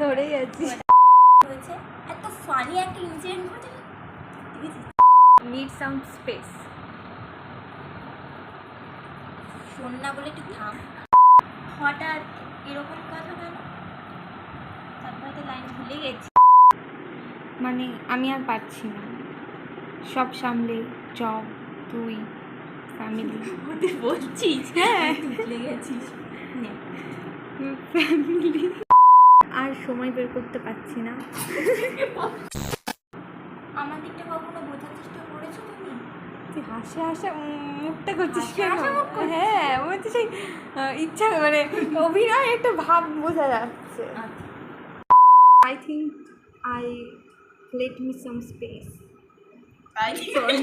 ধরেই আছি। হয়েছে এত ফানি একটা ইনসিডেন্ট ঘটে। Need some space. শোন না বলে একটু থাম। হঠাৎ এরকম কথা কেন? তারপরে তো লাইন ভুলে গেছি। মানে আমি আর পারছি না সব সামলে, জব, তুই, ফ্যামিলি। তুই বলছিস? হ্যাঁ, ভুলে গেছিস। ফ্যামিলি আর সময় বের করতে পারছি না। আমার দিকটা কখনো বোঝার চেষ্টা করেছো তুমি? তুই হাসে হাসে মুখটা করছিস হাসে কেন? হাসে মুখ করছিস? হ্যাঁ, বলছি সেই ইচ্ছা মানে অভিনয় একটা ভাব বোঝা যাচ্ছে। I think I let me some space. Sorry.